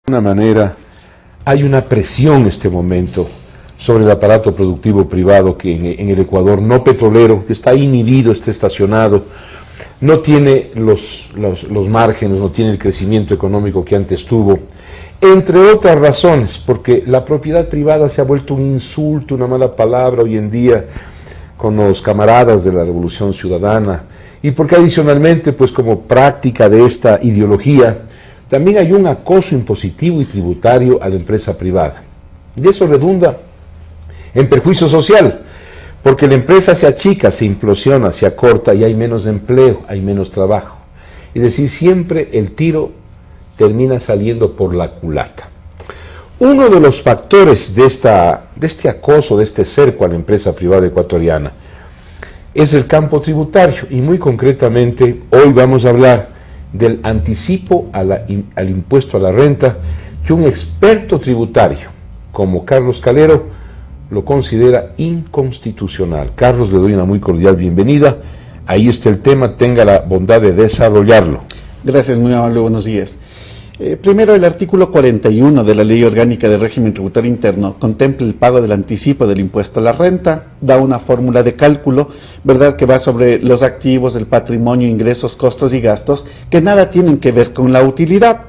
De alguna manera hay una presión en este momento sobre el aparato productivo privado que en el Ecuador no petrolero, que está inhibido, está estacionado, no tiene los márgenes, no tiene el crecimiento económico que antes tuvo, entre otras razones, porque la propiedad privada se ha vuelto un insulto, una mala palabra hoy en día con los camaradas de la Revolución Ciudadana, y porque adicionalmente, pues como práctica de esta ideología, también hay un acoso impositivo y tributario a la empresa privada. Y eso redunda en perjuicio social, porque la empresa se achica, se implosiona, se acorta y hay menos empleo, hay menos trabajo. Es decir, siempre el tiro termina saliendo por la culata. Uno de los factores de este acoso, de este cerco a la empresa privada ecuatoriana, es el campo tributario, y muy concretamente hoy vamos a hablar del anticipo al impuesto a la renta, que un experto tributario como Carlos Calero lo considera inconstitucional. Carlos, le doy una muy cordial bienvenida. Ahí está el tema, tenga la bondad de desarrollarlo. Gracias, muy amable, buenos días. Primero, el artículo 41 de la Ley Orgánica de Régimen Tributario Interno contempla el pago del anticipo del impuesto a la renta, da una fórmula de cálculo, ¿verdad?, que va sobre los activos, el patrimonio, ingresos, costos y gastos, que nada tienen que ver con la utilidad.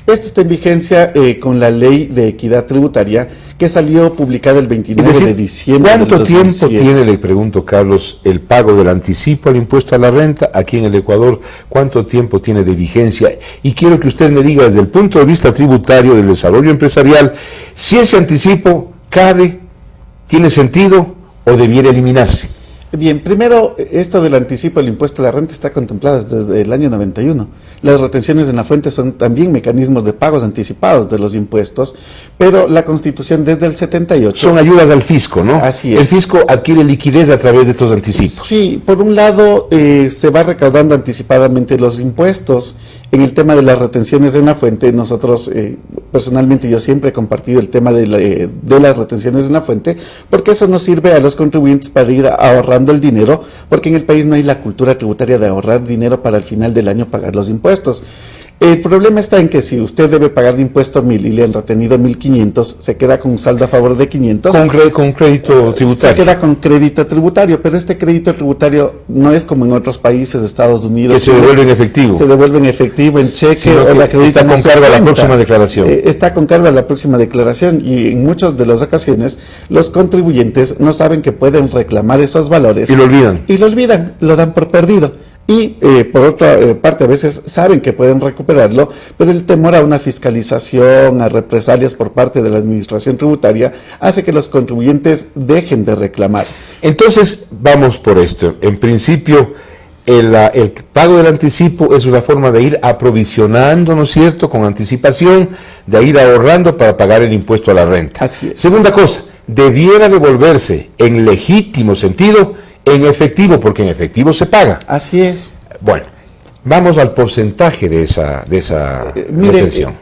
Esto está en vigencia con la Ley de Equidad Tributaria, que salió publicada el 29 de diciembre del 2007. ¿Cuánto tiempo tiene, le pregunto, Carlos, el pago del anticipo al impuesto a la renta aquí en el Ecuador? ¿Cuánto tiempo tiene de vigencia? Y quiero que usted me diga, desde el punto de vista tributario del desarrollo empresarial, si ese anticipo cabe, tiene sentido o debiera eliminarse. Bien, primero, esto del anticipo del impuesto a la renta está contemplado desde el año 91. Las retenciones en la fuente son también mecanismos de pagos anticipados de los impuestos, pero la Constitución desde el 78... Son ayudas al fisco, ¿no? Así es. El fisco adquiere liquidez a través de estos anticipos. Sí, por un lado se va recaudando anticipadamente los impuestos. En el tema de las retenciones en la fuente, nosotros, personalmente yo siempre he compartido el tema de las retenciones en la fuente, porque eso nos sirve a los contribuyentes para ir ahorrando el dinero, porque en el país no hay la cultura tributaria de ahorrar dinero para al final del año pagar los impuestos. El problema está en que si usted debe pagar de impuesto 1.000 y le han retenido 1.500, se queda con un saldo a favor de 500. Con crédito tributario. Se queda con crédito tributario, pero este crédito tributario no es como en otros países de Estados Unidos. Que se devuelve en efectivo. Se devuelve en efectivo, en cheque, o la crédito está con cargo a la próxima declaración. Está con cargo a la próxima declaración, y en muchas de las ocasiones los contribuyentes no saben que pueden reclamar esos valores. Y lo olvidan. Y lo olvidan, lo dan por perdido. Y por otra parte, a veces saben que pueden recuperarlo, pero el temor a una fiscalización, a represalias por parte de la administración tributaria, hace que los contribuyentes dejen de reclamar. Entonces, vamos por esto. En principio, el pago del anticipo es una forma de ir aprovisionando, ¿no es cierto?, con anticipación, de ir ahorrando para pagar el impuesto a la renta. Así es. Segunda cosa, debiera devolverse en legítimo sentido en efectivo, porque en efectivo se paga. Así es. Bueno, vamos al porcentaje de esa retención.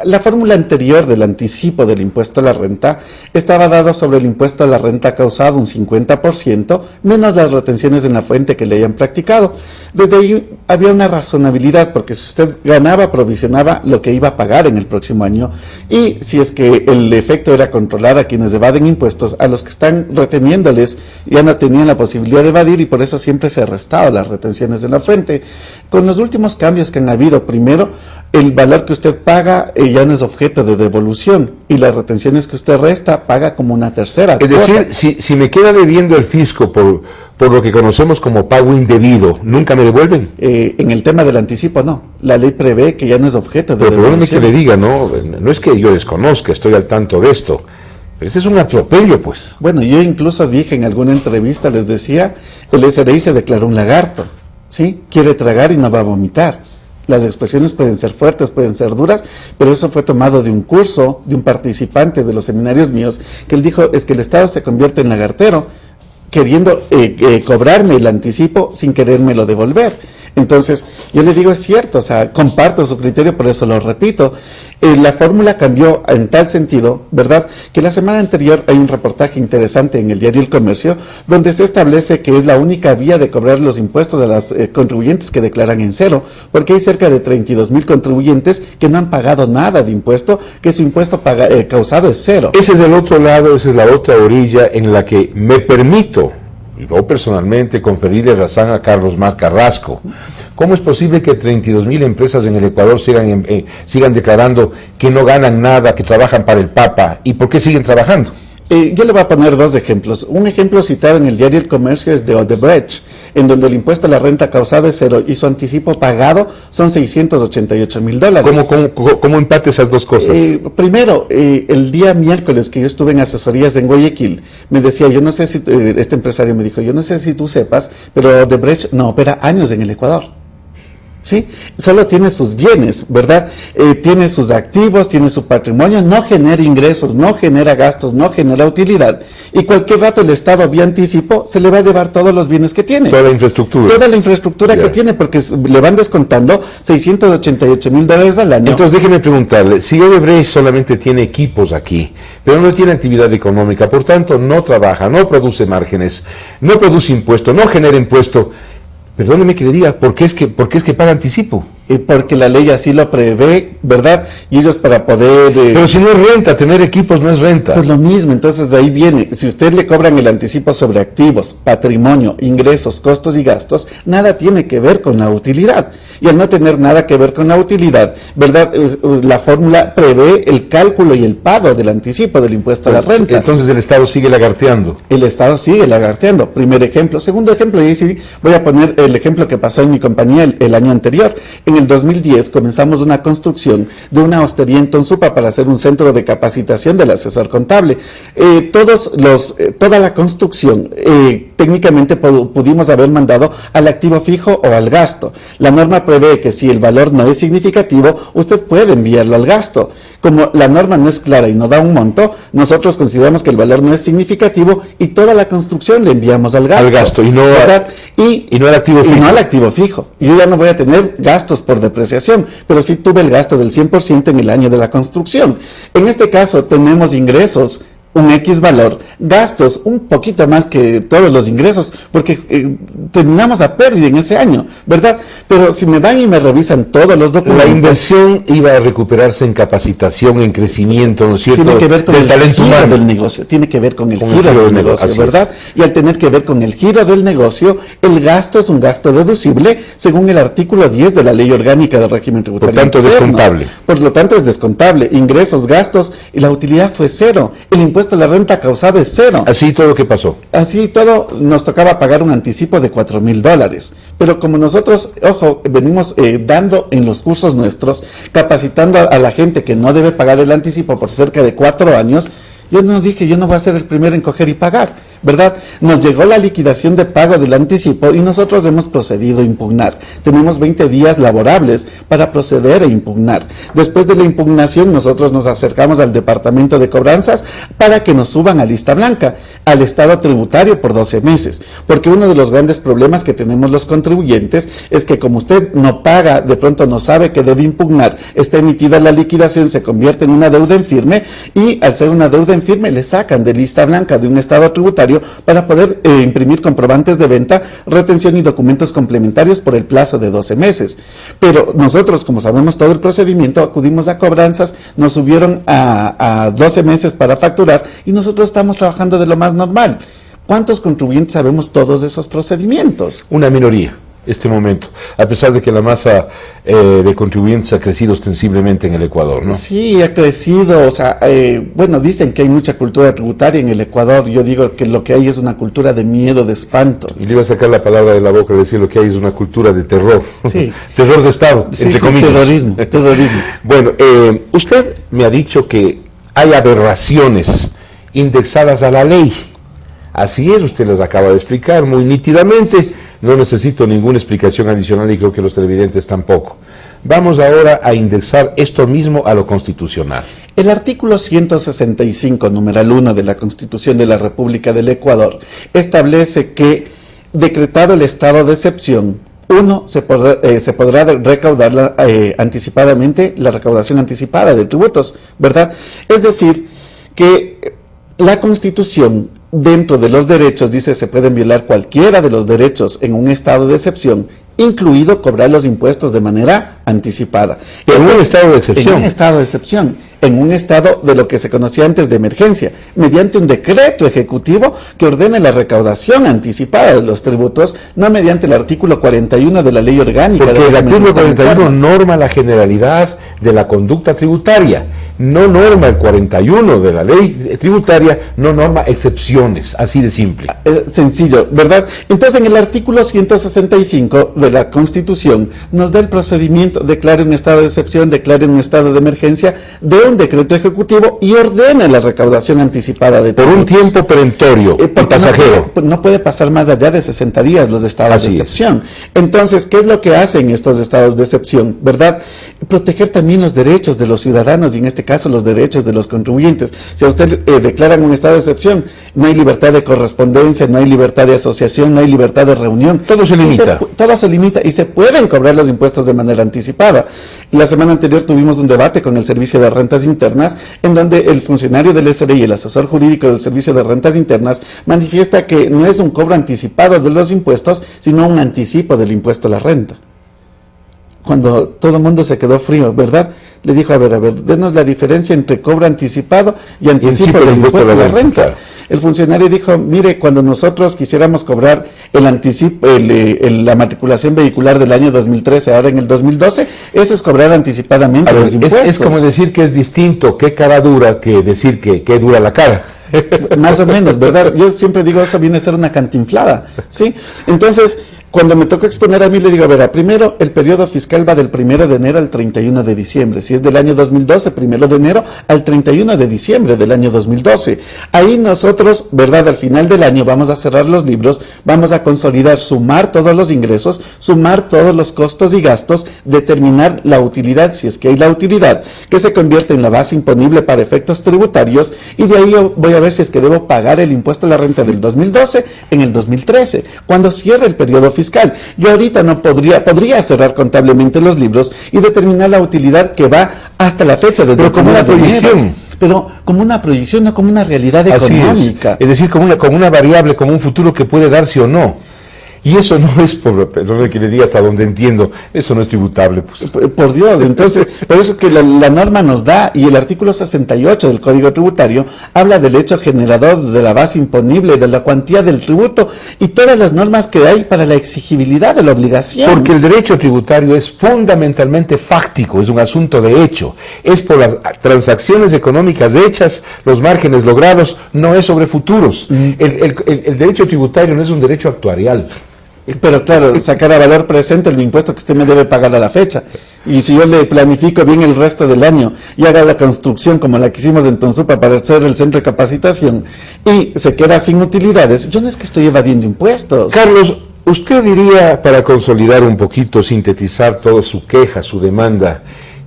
La fórmula anterior del anticipo del impuesto a la renta estaba dado sobre el impuesto a la renta causado un 50%, menos las retenciones en la fuente que le hayan practicado. Desde ahí había una razonabilidad, porque si usted ganaba, provisionaba lo que iba a pagar en el próximo año, y si es que el efecto era controlar a quienes evaden impuestos, a los que están reteniéndoles ya no tenían la posibilidad de evadir, y por eso siempre se ha restado las retenciones en la fuente. Con los últimos cambios que han habido, primero, el valor que usted paga ya no es objeto de devolución, y las retenciones que usted resta paga como una tercera cuota. Es decir, si me queda debiendo el fisco por lo que conocemos como pago indebido, ¿nunca me devuelven? En el tema del anticipo no, la ley prevé que ya no es objeto de devolución. Pero perdóneme que le diga, no es que yo desconozca, estoy al tanto de esto, pero ese es un atropello, pues. Bueno, yo incluso dije en alguna entrevista, les decía, el SRI se declaró un lagarto, ¿sí? Quiere tragar y no va a vomitar. Las expresiones pueden ser fuertes, pueden ser duras, pero eso fue tomado de un curso, de un participante de los seminarios míos, que él dijo, es que el Estado se convierte en lagartero, queriendo cobrarme el anticipo sin querérmelo devolver. Entonces, yo le digo, es cierto, o sea, comparto su criterio, por eso lo repito. La fórmula cambió en tal sentido, ¿verdad? Que la semana anterior hay un reportaje interesante en el diario El Comercio, donde se establece que es la única vía de cobrar los impuestos a los contribuyentes que declaran en cero, porque hay cerca de 32,000 contribuyentes que no han pagado nada de impuesto, que su impuesto causado es cero. Ese es el otro lado, esa es la otra orilla en la que me permito, yo personalmente, conferirle razón a Carlos Mar Carrasco. ¿Cómo es posible que 32,000 empresas en el Ecuador sigan declarando que no ganan nada, que trabajan para el Papa? ¿Y por qué siguen trabajando? Yo le voy a poner dos ejemplos. Un ejemplo citado en el diario El Comercio es de Odebrecht, en donde el impuesto a la renta causada es cero y su anticipo pagado son $688,000. ¿Cómo empate esas dos cosas? Primero, el día miércoles que yo estuve en asesorías en Guayaquil, me decía, yo no sé si, este empresario me dijo, yo no sé si tú sepas, pero Odebrecht no opera años en el Ecuador. ¿Sí? Solo tiene sus bienes, ¿verdad? Tiene sus activos, tiene su patrimonio, no genera ingresos, no genera gastos, no genera utilidad. Y cualquier rato el Estado, vía anticipo, se le va a llevar todos los bienes que tiene. Toda la infraestructura. Toda la infraestructura que tiene, porque le van descontando $688,000 al año. Entonces déjeme preguntarle, si Odebrecht solamente tiene equipos aquí, pero no tiene actividad económica, por tanto no trabaja, no produce márgenes, no produce impuesto, no genera impuesto, perdóneme que le diga, ¿por qué es que paga anticipo? Porque la ley así lo prevé, ¿verdad? Y ellos para poder... Pero si no es renta, tener equipos no es renta. Pues lo mismo, entonces de ahí viene, si usted le cobran el anticipo sobre activos, patrimonio, ingresos, costos y gastos, nada tiene que ver con la utilidad. Y al no tener nada que ver con la utilidad, ¿verdad? La fórmula prevé el cálculo y el pago del anticipo del impuesto a la renta. Entonces el Estado sigue lagarteando. El Estado sigue lagarteando, primer ejemplo. Segundo ejemplo, y ahí sí voy a poner el ejemplo que pasó en mi compañía el año anterior. En el 2010 comenzamos una construcción de una hostería en Tonsupa para hacer un centro de capacitación del asesor contable. Toda la construcción técnicamente pudimos haber mandado al activo fijo o al gasto. La norma prevé que si el valor no es significativo, usted puede enviarlo al gasto. Como la norma no es clara y no da un monto, nosotros consideramos que el valor no es significativo y toda la construcción le enviamos al gasto. Al gasto y no al activo fijo. Y no al activo fijo. Yo ya no voy a tener gastos por depreciación, pero sí tuve el gasto del 100% en el año de la construcción. En este caso tenemos ingresos, un X valor, gastos un poquito más que todos los ingresos, porque terminamos a pérdida en ese año, ¿verdad? Pero si me van y me revisan todos los documentos... La inversión iba a recuperarse en capacitación, en crecimiento, ¿no es cierto? Tiene que ver con el talento giro humano del negocio, tiene que ver con el giro del negocio, ¿verdad? Y al tener que ver con el giro del negocio, el gasto es un gasto deducible según el artículo 10 de la Ley Orgánica del Régimen Tributario. Por tanto, descontable. Por lo tanto, es descontable. Ingresos, gastos, y la utilidad fue cero. El impuesto a la renta causado es cero. Así todo, ¿qué pasó? Así todo, nos tocaba pagar un anticipo de $4,000. Pero como nosotros, ojo, venimos dando en los cursos nuestros, capacitando a la gente que no debe pagar el anticipo por cerca de 4 años, yo no dije, yo no voy a ser el primero en coger y pagar, ¿verdad? Nos llegó la liquidación de pago del anticipo y nosotros hemos procedido a impugnar. Tenemos 20 días laborables para proceder a impugnar. Después de la impugnación, nosotros nos acercamos al Departamento de Cobranzas para que nos suban a lista blanca, al Estado tributario por 12 meses. Porque uno de los grandes problemas que tenemos los contribuyentes es que como usted no paga, de pronto no sabe que debe impugnar, está emitida la liquidación, se convierte en una deuda en firme y al ser una deuda en firme le sacan de lista blanca de un estado tributario para poder imprimir comprobantes de venta, retención y documentos complementarios por el plazo de 12 meses. Pero nosotros, como sabemos todo el procedimiento, acudimos a cobranzas, nos subieron a 12 meses para facturar y nosotros estamos trabajando de lo más normal. ¿Cuántos contribuyentes sabemos todos de esos procedimientos? Una minoría. Este momento, a pesar de que la masa de contribuyentes ha crecido ostensiblemente en el Ecuador, ¿no? Sí, ha crecido, o sea, bueno, dicen que hay mucha cultura tributaria en el Ecuador, yo digo que lo que hay es una cultura de miedo, de espanto. Y le iba a sacar la palabra de la boca y decir lo que hay es una cultura de terror, sí. Terror de Estado, sí, entre comillas. Terrorismo. Bueno, usted me ha dicho que hay aberraciones indexadas a la ley. Así es, usted las acaba de explicar muy nítidamente. No necesito ninguna explicación adicional y creo que los televidentes tampoco. Vamos ahora a indexar esto mismo a lo constitucional. El artículo 165, numeral 1 de la Constitución de la República del Ecuador, establece que, decretado el estado de excepción, uno, se podrá recaudar anticipadamente la recaudación anticipada de tributos, ¿verdad? Es decir, que la Constitución, dentro de los derechos, dice se pueden violar cualquiera de los derechos en un estado de excepción, incluido cobrar los impuestos de manera anticipada. En un estado de excepción. En un estado de excepción, en un estado de lo que se conocía antes de emergencia, mediante un decreto ejecutivo que ordene la recaudación anticipada de los tributos, no mediante el artículo 41 de la Ley Orgánica. Porque el artículo 41 norma la generalidad de la conducta tributaria, no norma el 41 de la Ley tributaria, no norma excepciones, así de simple. Sencillo, ¿verdad? Entonces, en el artículo 165 de la Constitución nos da el procedimiento, declare un estado de excepción, declare un estado de emergencia, de un decreto ejecutivo y ordena la recaudación anticipada de tributos. Por un tiempo perentorio y pasajero. No puede pasar más allá de 60 días los estados de excepción. Entonces, ¿qué es lo que hacen estos estados de excepción? ¿Verdad? Proteger también los derechos de los ciudadanos y en este caso los derechos de los contribuyentes. Si a usted declaran un estado de excepción, no hay libertad de correspondencia, no hay libertad de asociación, no hay libertad de reunión. Todo se limita. Todo se limita y se pueden cobrar los impuestos de manera anticipada. La semana anterior tuvimos un debate con el Servicio de Rentas Internas, en donde el funcionario del SRI y el asesor jurídico del Servicio de Rentas Internas manifiesta que no es un cobro anticipado de los impuestos, sino un anticipo del impuesto a la renta. Cuando todo el mundo se quedó frío, ¿verdad? Le dijo, a ver, denos la diferencia entre cobro anticipado y anticipo del impuesto a la renta. Claro. El funcionario dijo, mire, cuando nosotros quisiéramos cobrar el anticipo, la matriculación vehicular del año 2013, ahora en el 2012, eso es cobrar anticipadamente los impuestos. Es como decir que es distinto, qué cara dura, que decir que dura la cara. Más o menos, ¿verdad? Yo siempre digo, eso viene a ser una cantinflada, ¿sí? Entonces, cuando me tocó exponer a mí, le digo, a ver, primero el periodo fiscal va del 1 de enero al 31 de diciembre. Si es del año 2012, 1 de enero al 31 de diciembre del año 2012. Ahí nosotros, ¿verdad? Al final del año vamos a cerrar los libros, vamos a consolidar, sumar todos los ingresos, sumar todos los costos y gastos, determinar la utilidad, si es que hay la utilidad, que se convierte en la base imponible para efectos tributarios, y de ahí yo voy a ver si es que debo pagar el impuesto a la renta del 2012 en el 2013, cuando cierre el periodo fiscal. Yo ahorita no podría cerrar contablemente los libros y determinar la utilidad que va hasta la fecha desde pero como una proyección. Pero como una proyección, no como una realidad económica. Es decir, como una variable, como un futuro que puede darse o no. Y eso no es, perdón que le diga hasta donde entiendo, eso no es tributable. Pues. Por Dios, entonces, por eso es que la norma nos da, y el artículo 68 del Código Tributario habla del hecho generador, de la base imponible, de la cuantía del tributo, y todas las normas que hay para la exigibilidad de la obligación. Porque el derecho tributario es fundamentalmente fáctico, es un asunto de hecho, es por las transacciones económicas hechas, los márgenes logrados, no es sobre futuros. El derecho tributario no es un derecho actuarial. Pero claro, sacar a valor presente el impuesto que usted me debe pagar a la fecha. Y si yo le planifico bien el resto del año y haga la construcción como la que hicimos en Tonsupa para hacer el centro de capacitación y se queda sin utilidades, yo no es que estoy evadiendo impuestos. Carlos, usted diría, para consolidar un poquito, sintetizar toda su queja, su demanda,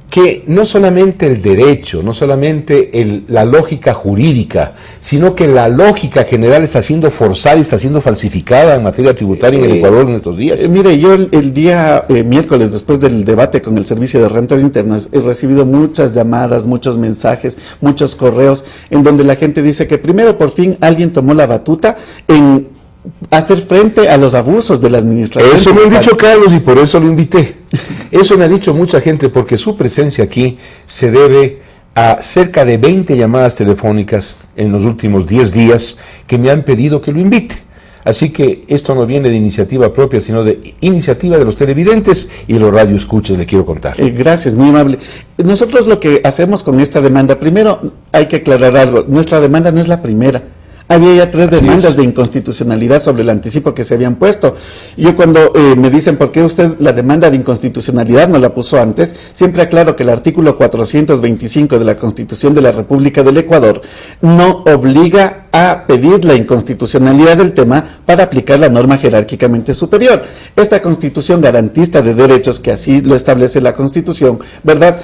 que no solamente el derecho, no solamente la lógica jurídica, sino que la lógica general está siendo forzada y está siendo falsificada en materia tributaria en el Ecuador en estos días. Mire, yo el día miércoles, después del debate con el Servicio de Rentas Internas, he recibido muchas llamadas, muchos mensajes, muchos correos, en donde la gente dice que primero por fin alguien tomó la batuta en hacer frente a los abusos de la administración. Eso me han dicho, Carlos, y por eso lo invité. Eso me ha dicho mucha gente, porque su presencia aquí se debe a cerca de 20 llamadas telefónicas en los últimos 10 días que me han pedido que lo invite. Así que esto no viene de iniciativa propia, sino de iniciativa de los televidentes y de los radioescuchas, le quiero contar. Gracias, muy amable. Nosotros lo que hacemos con esta demanda, primero hay que aclarar algo, nuestra demanda no es la primera. Había ya 3 demandas de inconstitucionalidad sobre el anticipo que se habían puesto. Yo cuando me dicen por qué usted la demanda de inconstitucionalidad no la puso antes, siempre aclaro que el artículo 425 de la Constitución de la República del Ecuador no obliga a pedir la inconstitucionalidad del tema para aplicar la norma jerárquicamente superior. Esta Constitución garantista de derechos, que así lo establece la Constitución, ¿verdad?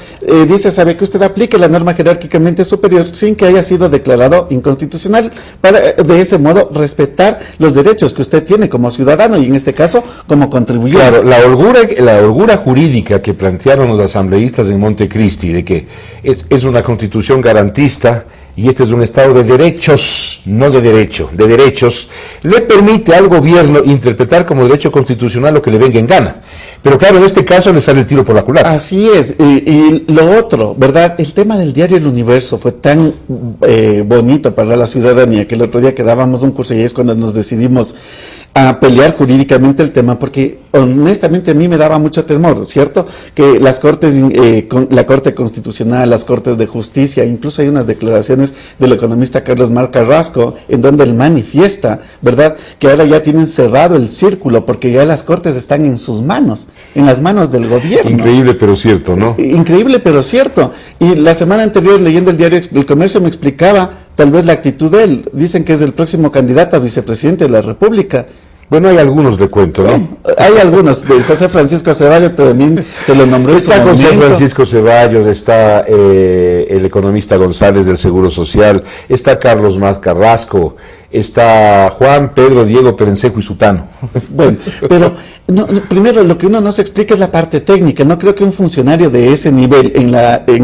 Dice, sabe que usted aplique la norma jerárquicamente superior sin que haya sido declarado inconstitucional, para de ese modo respetar los derechos que usted tiene como ciudadano y en este caso como contribuyente. Claro, la holgura jurídica que plantearon los asambleístas en Montecristi, de que es una Constitución garantista, y este es un Estado de derechos, no de derecho, de derechos, le permite al gobierno interpretar como derecho constitucional lo que le venga en gana. Pero claro, en este caso le sale el tiro por la culata. Así es, y lo otro, ¿verdad? El tema del diario El Universo fue tan bonito para la ciudadanía que el otro día que dábamos un curso y es cuando nos decidimos a pelear jurídicamente el tema, porque honestamente a mí me daba mucho temor, ¿cierto? Que las cortes, la Corte Constitucional, las Cortes de Justicia, incluso hay unas declaraciones del economista Carlos Mar Carrasco, en donde él manifiesta, ¿verdad?, que ahora ya tienen cerrado el círculo, porque ya las cortes están en sus manos, en las manos del gobierno. Increíble pero cierto, ¿no? Increíble pero cierto. Y la semana anterior, leyendo el diario El Comercio, me explicaba tal vez la actitud de él. Dicen que es el próximo candidato a vicepresidente de la República. Bueno, hay algunos, le cuento, ¿no? Hay algunos. José Francisco Ceballos también se lo nombró en su Está José momento. Francisco Ceballos, está el economista González del Seguro Social, está Carlos Mar Carrasco, está Juan Pedro Diego Perencejo y Sutano. Bueno, pero primero lo que uno no se explica es la parte técnica. No creo que un funcionario de ese nivel, en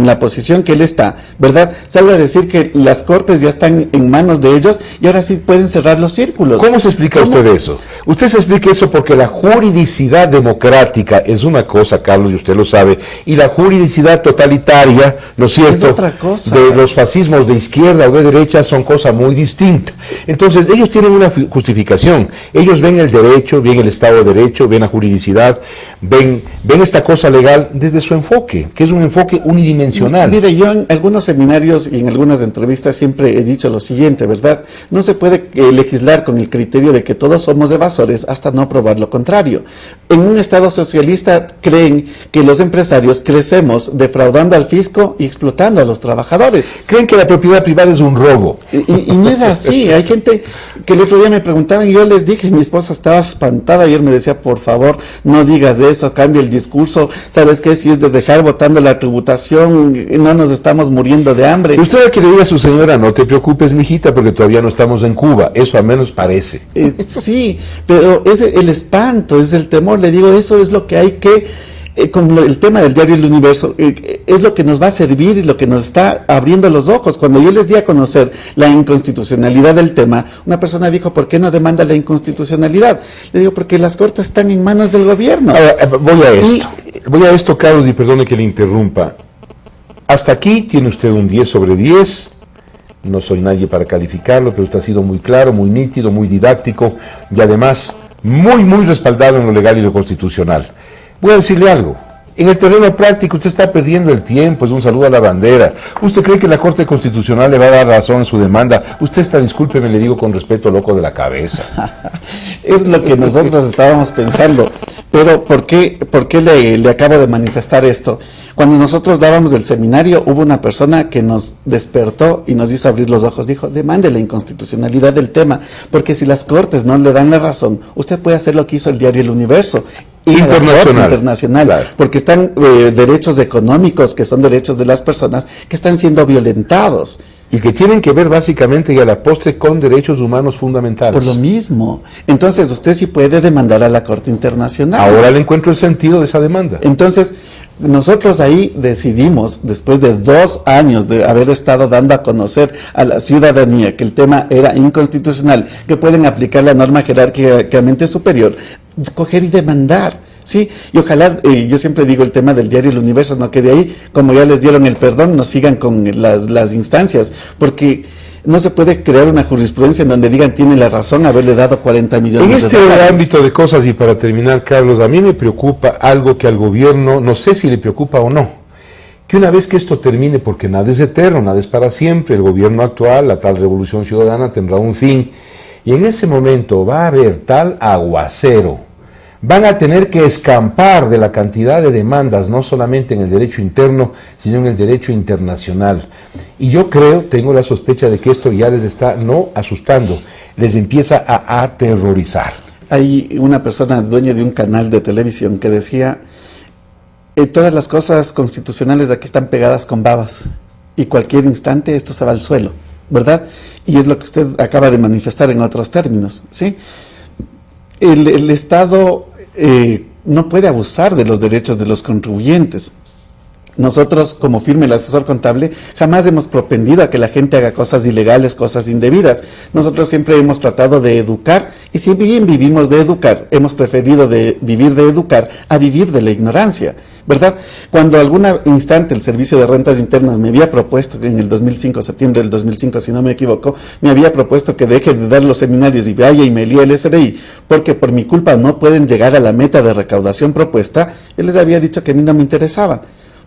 la posición que él está, ¿verdad?, salga a decir que las cortes ya están en manos de ellos y ahora sí pueden cerrar los círculos. ¿Cómo se explica usted eso? Usted se explica eso porque la juridicidad democrática es una cosa, Carlos, y usted lo sabe, y la juridicidad totalitaria, ¿no es cierto?, es otra cosa. De los fascismos de izquierda o de derecha son cosa muy distinta. Entonces, ellos tienen una justificación. Ellos ven el derecho, ven el Estado de Derecho, ven la juridicidad, ven esta cosa legal desde su enfoque, que es un enfoque unidimensional. Mire, yo en algunos seminarios y en algunas entrevistas siempre he dicho lo siguiente, ¿verdad? No se puede legislar con el criterio de que todos somos evasores hasta no probar lo contrario. En un Estado socialista creen que los empresarios crecemos defraudando al fisco y explotando a los trabajadores. Creen que la propiedad privada es un robo. Y no es así. Hay gente que el otro día me preguntaban y yo les dije, mi esposa estaba espantada, ayer me decía, por favor, no digas eso, cambia el discurso, ¿sabes qué? Si es de dejar votando la tributación, no nos estamos muriendo de hambre. Usted que le diga a su señora, no te preocupes, mijita, porque todavía no estamos en Cuba, eso al menos parece. Sí, pero es el espanto, es el temor, le digo, eso es lo que hay que... con el tema del diario El Universo, es lo que nos va a servir y lo que nos está abriendo los ojos. Cuando yo les di a conocer la inconstitucionalidad del tema, una persona dijo, ¿por qué no demanda la inconstitucionalidad? Le digo, porque las cortes están en manos del gobierno. Ahora, voy a esto, Carlos, y perdone que le interrumpa. Hasta aquí tiene usted un 10 sobre 10, no soy nadie para calificarlo, pero usted ha sido muy claro, muy nítido, muy didáctico, y además muy respaldado en lo legal y lo constitucional. Voy a decirle algo, en el terreno práctico usted está perdiendo el tiempo, es un saludo a la bandera. ¿Usted cree que la Corte Constitucional le va a dar razón en su demanda? Usted está, discúlpeme, le digo con respeto, loco de la cabeza. Es lo que nosotros estábamos pensando, pero ¿por qué le acabo de manifestar esto? Cuando nosotros dábamos el seminario, hubo una persona que nos despertó y nos hizo abrir los ojos, dijo, demande la inconstitucionalidad del tema, porque si las cortes no le dan la razón, usted puede hacer lo que hizo el diario El Universo, internacional, claro. Porque están derechos económicos, que son derechos de las personas, que están siendo violentados. Y que tienen que ver básicamente y a la postre con derechos humanos fundamentales. Por lo mismo. Entonces usted sí puede demandar a la Corte Internacional. Ahora le encuentro el sentido de esa demanda. Entonces, nosotros ahí decidimos, después de 2 años de haber estado dando a conocer a la ciudadanía que el tema era inconstitucional, que pueden aplicar la norma jerárquicamente superior, coger y demandar, ¿sí? Y ojalá, yo siempre digo el tema del diario El Universo, no quede ahí, como ya les dieron el perdón, no sigan con las instancias, porque no se puede crear una jurisprudencia en donde digan tiene la razón haberle dado 40 millones de dólares. En este ámbito de cosas, y para terminar, Carlos, a mí me preocupa algo que al gobierno, no sé si le preocupa o no, que una vez que esto termine, porque nada es eterno, nada es para siempre, el gobierno actual, la tal revolución ciudadana tendrá un fin, y en ese momento va a haber tal aguacero, van a tener que escampar de la cantidad de demandas, no solamente en el derecho interno, sino en el derecho internacional. Y yo creo, tengo la sospecha de que esto ya les está no asustando, les empieza a aterrorizar. Hay una persona dueña de un canal de televisión que decía, todas las cosas constitucionales de aquí están pegadas con babas y cualquier instante esto se va al suelo, ¿verdad? Y es lo que usted acaba de manifestar en otros términos, ¿sí? El Estado no puede abusar de los derechos de los contribuyentes. Nosotros, como firme el asesor contable, jamás hemos propendido a que la gente haga cosas ilegales, cosas indebidas. Nosotros siempre hemos tratado de educar, y si bien vivimos de educar, hemos preferido vivir de educar a vivir de la ignorancia, ¿verdad? Cuando algún instante el Servicio de Rentas Internas me había propuesto, en el 2005, septiembre del 2005, si no me equivoco, me había propuesto que deje de dar los seminarios y vaya y me líe el SRI, porque por mi culpa no pueden llegar a la meta de recaudación propuesta, yo les había dicho que a mí no me interesaba,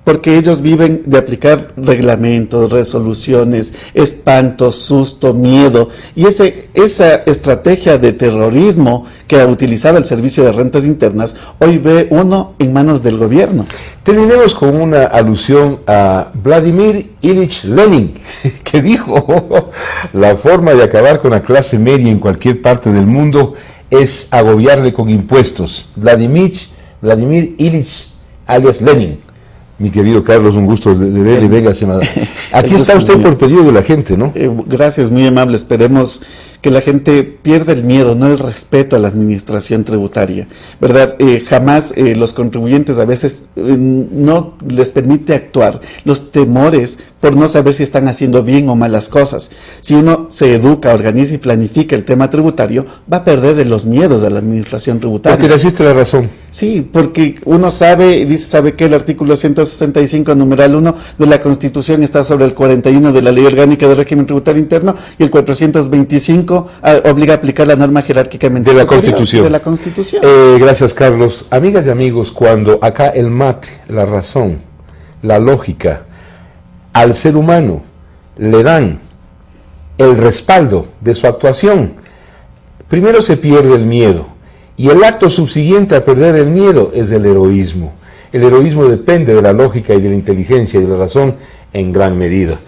porque ellos viven de aplicar reglamentos, resoluciones, espanto, susto, miedo, y esa estrategia de terrorismo que ha utilizado el Servicio de Rentas Internas, hoy ve uno en manos del gobierno. Terminemos con una alusión a Vladimir Ilich Lenin, que dijo, la forma de acabar con la clase media en cualquier parte del mundo es agobiarle con impuestos. Vladimir Ilich, alias Lenin. Mi querido Carlos, un gusto de verle, venga, aquí está usted por pedido de la gente, ¿no? Gracias, muy amable. Esperemos que la gente pierda el miedo, no el respeto a la administración tributaria, ¿verdad? Jamás los contribuyentes a veces no les permite actuar, los temores por no saber si están haciendo bien o malas cosas. Si uno se educa, organiza y planifica el tema tributario, va a perder los miedos a la administración tributaria. Porque le asiste la razón. Sí, porque uno sabe, sabe que el artículo 165, numeral 1 de la Constitución está sobre el 41 de la Ley Orgánica de Régimen Tributario Interno, y el 425 obliga a aplicar la norma jerárquicamente de la superior Constitución. De la Constitución. Gracias, Carlos. Amigas y amigos, cuando acá el mate, la razón, la lógica, al ser humano le dan el respaldo de su actuación, primero se pierde el miedo, y el acto subsiguiente a perder el miedo es el heroísmo. El heroísmo depende de la lógica y de la inteligencia y de la razón en gran medida.